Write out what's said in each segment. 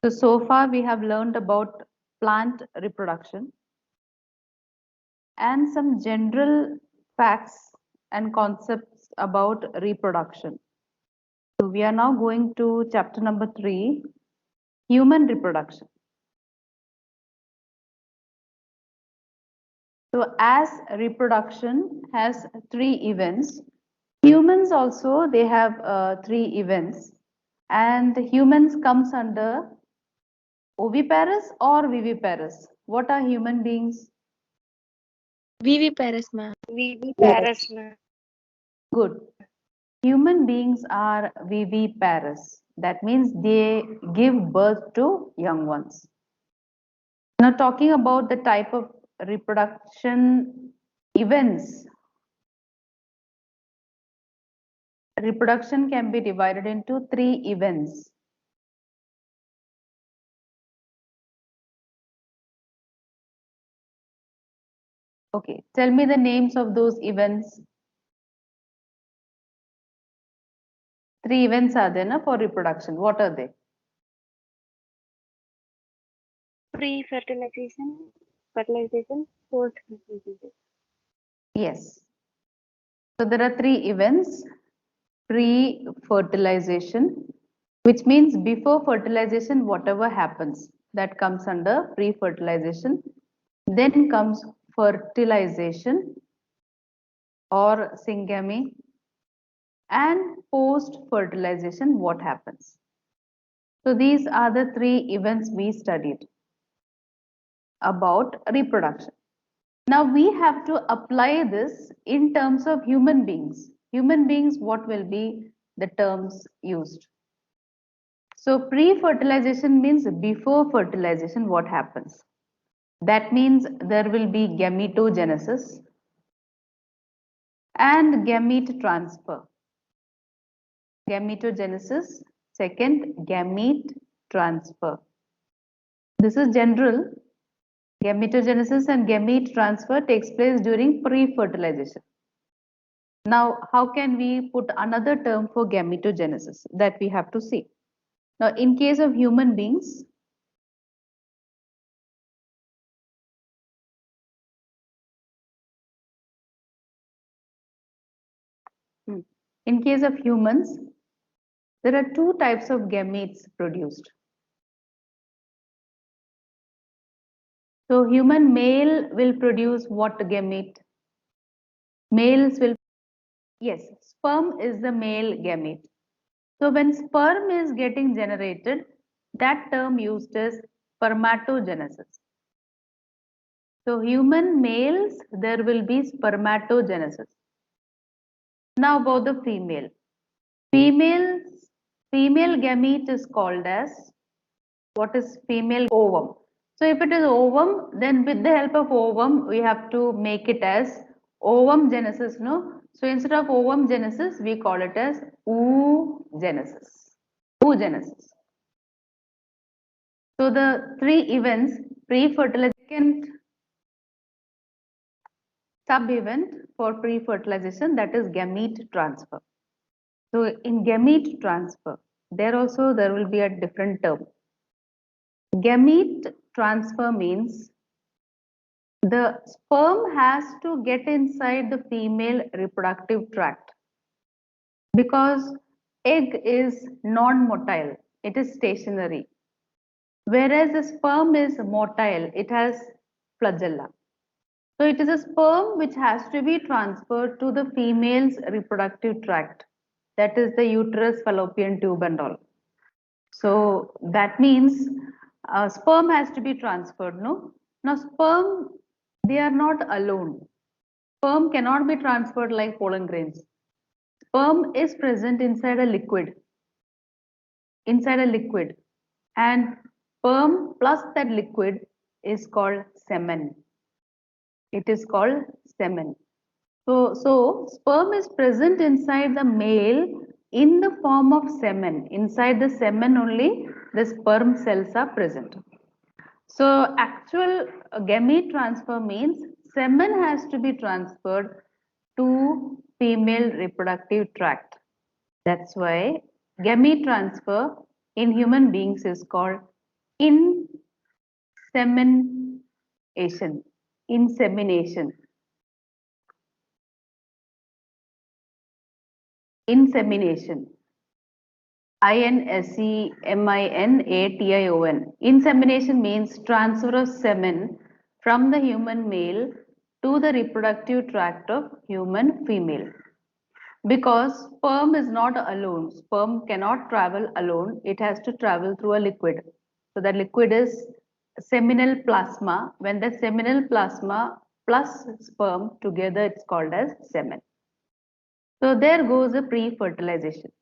So far we have learned about plant reproduction and some general facts and concepts about reproduction. So we are now going to chapter number 3, human reproduction. So as reproduction has 3 events, humans also they have 3 events, and humans comes under oviparous or viviparous. What are human beings? Viviparous, ma'am. Viviparous, ma'am. Good. Human beings are viviparous. That means they give birth to young ones. Now, talking about the type of reproduction events, reproduction can be divided into 3 events. Okay, tell me the names of those events. 3 events are there na, for reproduction. What are they? Pre-fertilization, fertilization, post-fertilization. Yes. So there are 3 events. Pre-fertilization, which means before fertilization, whatever happens, that comes under pre-fertilization. Then comes fertilization or syngamy, and post-fertilization, what happens. So these are the 3 events we studied about reproduction. Now we have to apply this in terms of human beings. Human beings, what will be the terms used? So pre-fertilization means before fertilization, what happens? That means there will be gametogenesis and gamete transfer. Gametogenesis, second gamete transfer. This is general. Gametogenesis and gamete transfer takes place during pre-fertilization. Now, how can we put another term for gametogenesis? That we have to see. Now, in case of human beings, in case of humans, there are 2 types of gametes produced. So, human male will produce what gamete? Males will, yes, sperm is the male gamete. So, when sperm is getting generated, that term used is spermatogenesis. So, human males, there will be spermatogenesis. Now, about the female. Female gamete is called as, what is female? Ovum. So if it is ovum, then with the help of ovum, we have to make it as ovum genesis, no? So instead of ovum genesis, we call it as oogenesis. Oogenesis. So the 3 events, pre-fertilization, sub-event for pre-fertilization, that is gamete transfer. So in gamete transfer, there will be a different term. Gamete transfer means the sperm has to get inside the female reproductive tract because egg is non-motile, it is stationary. Whereas the sperm is motile, it has flagella. So it is a sperm which has to be transferred to the female's reproductive tract. That is the uterus, fallopian tube and all. So that means sperm has to be transferred, no? Now sperm, they are not alone. Sperm cannot be transferred like pollen grains. Sperm is present inside a liquid. And sperm plus that liquid is called semen. It is called semen. So sperm is present inside the male in the form of semen. Inside the semen only the sperm cells are present. So actual gamete transfer means semen has to be transferred to female reproductive tract. That's why gamete transfer in human beings is called insemination. Insemination. Insemination. Insemination. Insemination means transfer of semen from the human male to the reproductive tract of human female. Because sperm is not alone, sperm cannot travel alone, it has to travel through a liquid. So the liquid is seminal plasma. When the seminal plasma plus sperm together, it's called as semen. So there goes the pre-fertilization.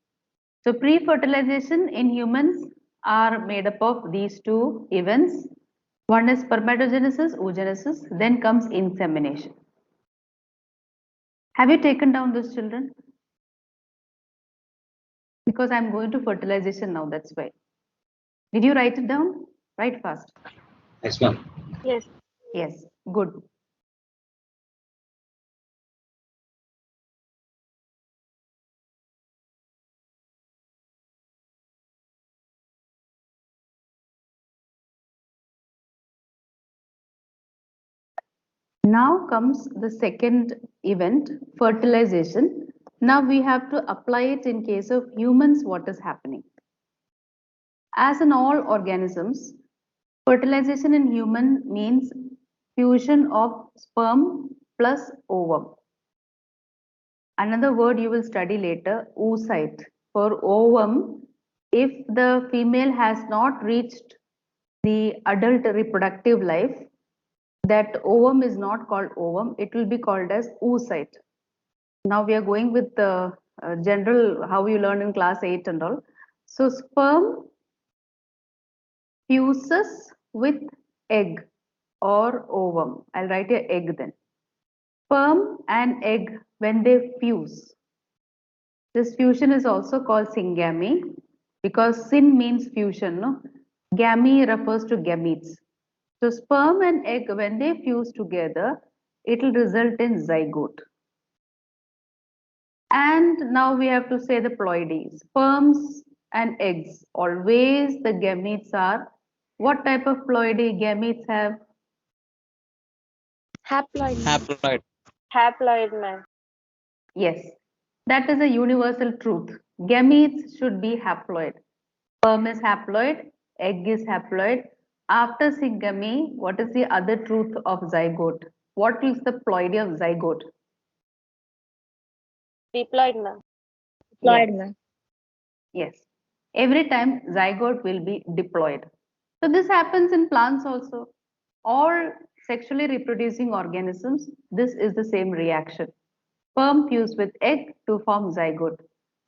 So pre-fertilization in humans are made up of these two events. One is spermatogenesis, oogenesis, then comes insemination. Have you taken down those children? Because I'm going to fertilization now, that's why. Did you write it down? Write fast. Yes, ma'am. Yes. Yes, good. Now comes the second event, fertilization. Now we have to apply it in case of humans, what is happening. As in all organisms, fertilization in human means fusion of sperm plus ovum. Another word you will study later, oocyte. For ovum, if the female has not reached the adult reproductive life, that ovum is not called ovum, it will be called as oocyte. Now we are going with the general, how you learn in class 8 and all. So sperm fuses with egg or ovum. I'll write a egg then. Sperm and egg, when they fuse, this fusion is also called syngamy because syn means fusion, no? Gamy refers to gametes. So sperm and egg, when they fuse together, it will result in zygote. And now we have to say the ploidy. Sperms and eggs, always the gametes are, what type of ploidy gametes have? Haploid. Haploid. Haploid, ma'am. Yes, that is a universal truth. Gametes should be haploid. Sperm is haploid, egg is haploid. After syngamy, what is the other truth of zygote? What is the ploidy of zygote? Diploid, ma'am. Yes. ma'am. Yes. Every time zygote will be diploid. So this happens in plants also. All sexually reproducing organisms, this is the same reaction. Sperm fuse with egg to form zygote.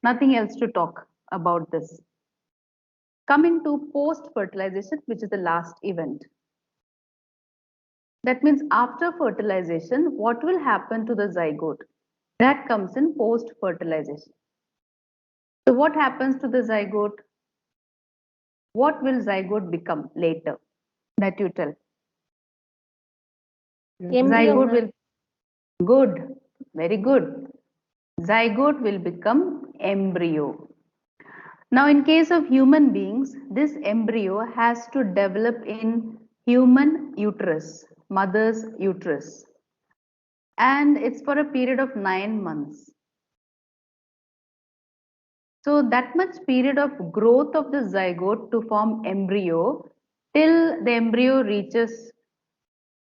Nothing else to talk about this. Coming to post-fertilization, which is the last event. That means after fertilization, what will happen to the zygote? That comes in post-fertilization. So what happens to the zygote? What will zygote become later? That you tell. Embryo, Zygote ma'am. will, good, very good. Zygote will become embryo. Now, in case of human beings, this embryo has to develop in human uterus, mother's uterus, and it's for a period of 9 months. So that much period of growth of the zygote to form embryo till the embryo reaches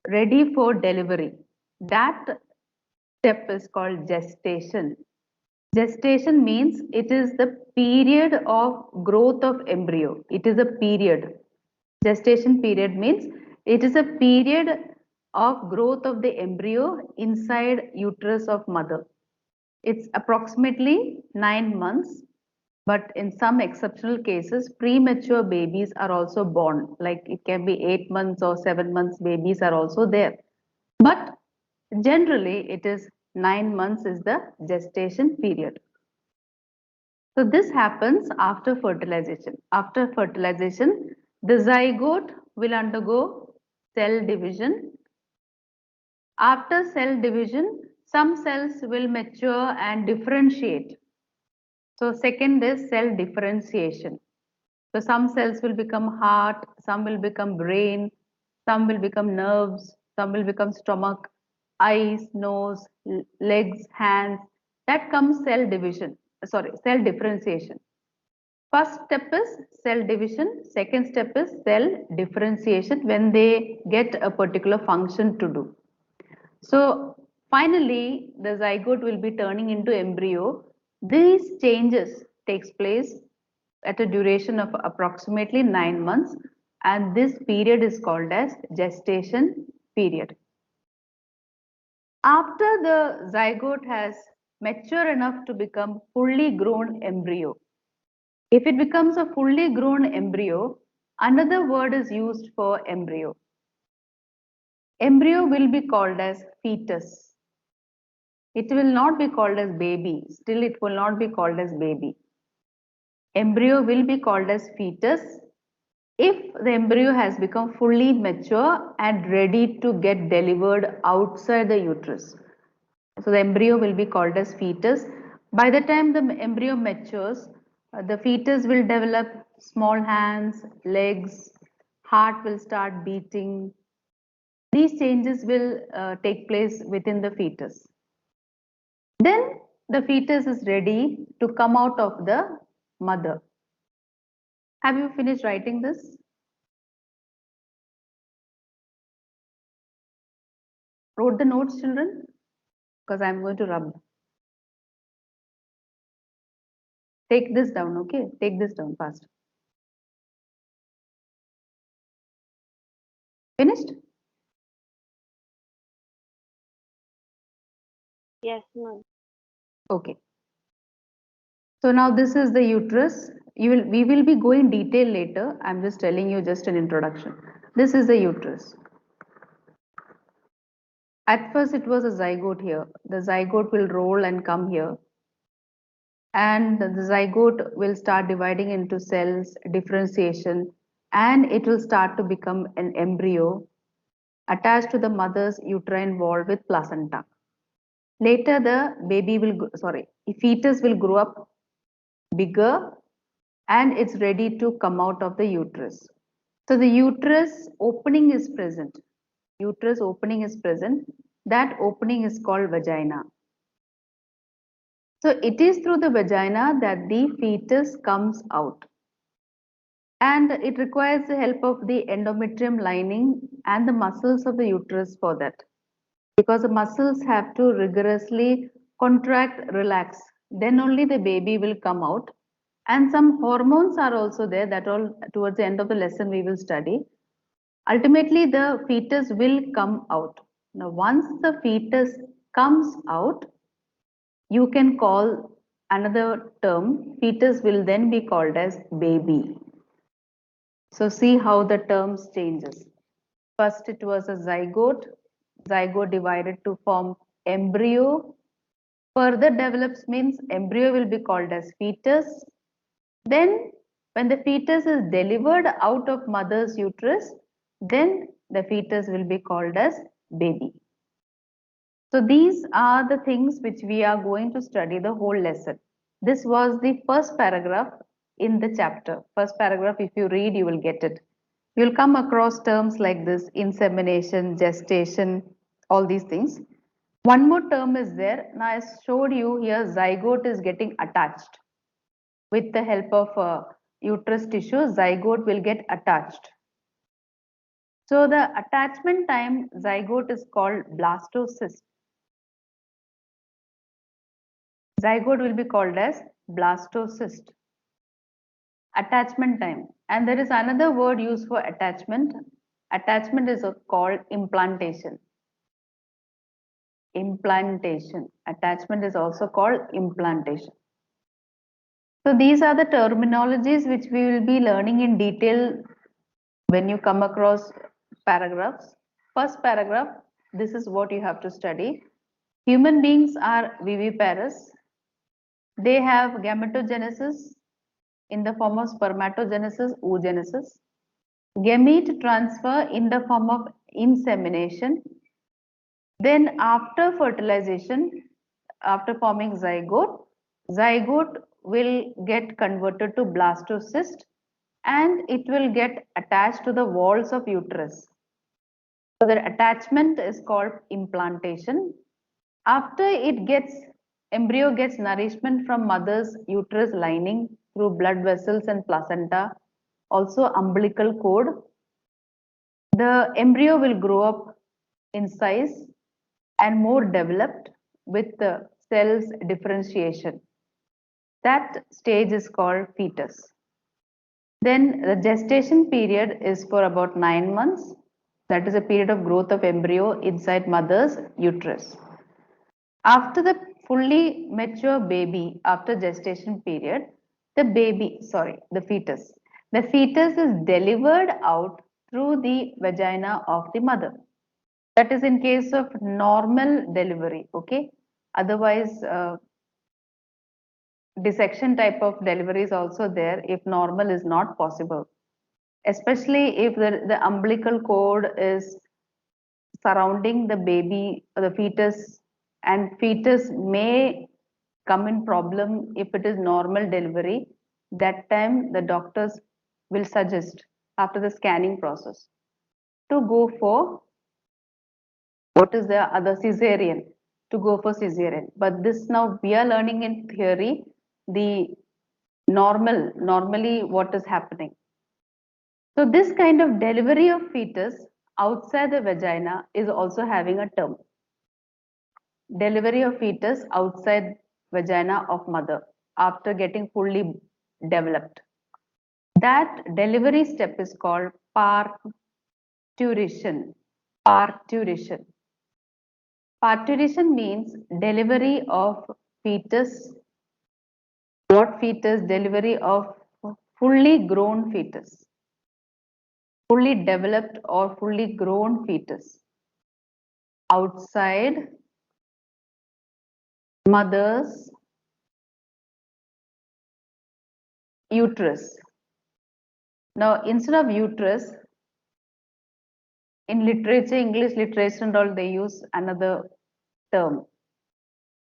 ready for delivery. That step is called gestation. Gestation means it is the period of growth of embryo. It is a period. Gestation period means it is a period of growth of the embryo inside uterus of mother. It's approximately 9 months, but in some exceptional cases, premature babies are also born. Like it can be 8 months or 7 months babies are also there. But generally, it is 9 months is the gestation period. So this happens after fertilization. After fertilization, the zygote will undergo cell division. After cell division, some cells will mature and differentiate. So second is cell differentiation. So some cells will become heart, some will become brain, some will become nerves, some will become stomach, eyes, nose, legs, hands. That comes cell division, sorry, cell differentiation. First step is cell division, second step is cell differentiation when they get a particular function to do. So finally, the zygote will be turning into embryo. These changes takes place at a duration of approximately 9 months, and this period is called as gestation period. After the zygote has matured enough to become fully grown embryo, if it becomes a fully grown embryo, another word is used for embryo. Embryo will be called as fetus. It will not be called as baby. Still, it will not be called as baby. Embryo will be called as fetus if the embryo has become fully mature and ready to get delivered outside the uterus. So the embryo will be called as fetus. By the time the embryo matures, the fetus will develop small hands, legs, heart will start beating. These changes will take place within the fetus. Then the fetus is ready to come out of the mother. Have you finished writing this? Wrote the notes, children? Because I'm going to rub. Take this down, okay? Take this down fast. Finished? Yes, ma'am. Okay. So now this is the uterus. We will be going detail later. I'm just telling you just an introduction. This is the uterus. At first it was a zygote here. The zygote will roll and come here. And the zygote will start dividing into cells, differentiation, and it will start to become an embryo attached to the mother's uterine wall with placenta. Later, the baby will, sorry, fetus will grow up bigger and it's ready to come out of the uterus. So the uterus opening is present. Uterus opening is present. That opening is called vagina. So it is through the vagina that the fetus comes out. And it requires the help of the endometrium lining and the muscles of the uterus for that. Because the muscles have to rigorously contract, relax. Then only the baby will come out. And some hormones are also there that all towards the end of the lesson we will study. Ultimately, the fetus will come out. Now, once the fetus comes out, you can call another term. Fetus will then be called as baby. So see how the terms changes. First it was a zygote. Zygote divided to form embryo. Further develops means embryo will be called as fetus. Then when the fetus is delivered out of mother's uterus, then the fetus will be called as baby. So these are the things which we are going to study the whole lesson. This was the first paragraph in the chapter. First paragraph, if you read, you will get it. You'll come across terms like this: insemination, gestation, all these things. One more term is there. Now I showed you here zygote is getting attached. With the help of uterus tissue, zygote will get attached. So the attachment time zygote is called blastocyst. Zygote will be called as blastocyst. Attachment time. And there is another word used for attachment. Attachment is called implantation. Implantation. Attachment is also called implantation. So these are the terminologies which we will be learning in detail when you come across paragraphs. First paragraph, this is what you have to study. Human beings are viviparous. They have gametogenesis in the form of spermatogenesis, oogenesis. Gamete transfer in the form of insemination. Then after fertilization, after forming zygote, zygote will get converted to blastocyst and it will get attached to the walls of uterus. So the attachment is called implantation. After embryo gets nourishment from mother's uterus lining through blood vessels and placenta, also umbilical cord. The embryo will grow up in size and more developed with the cells differentiation. That stage is called fetus. Then the gestation period is for about 9 months. That is a period of growth of embryo inside mother's uterus. After the fully mature baby, after gestation period, the fetus is delivered out through the vagina of the mother. That is in case of normal delivery, okay? Otherwise, dissection type of delivery is also there if normal is not possible, especially if the umbilical cord is surrounding the baby or the fetus, and fetus may come in problem if it is normal delivery. That time the doctors will suggest after the scanning process to go for what is the other cesarean, to go for cesarean. But this now we are learning in theory the normally what is happening. So this kind of delivery of fetus outside the vagina is also having a term. Delivery of fetus outside vagina of mother after getting fully developed. That delivery step is called parturition. Parturition. Parturition means delivery of fetus. What fetus? Delivery of fully grown fetus. Fully developed or fully grown fetus outside mother's uterus. Now, instead of uterus, in literature, English literature and all, they use another term.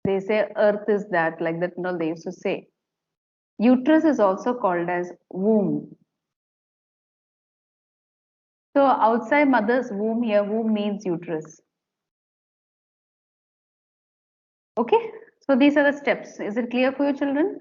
They say earth is that, like that and all they used to say. Uterus is also called as womb. So outside mother's womb here, womb means uterus. Okay, so these are the steps. Is it clear for you, children?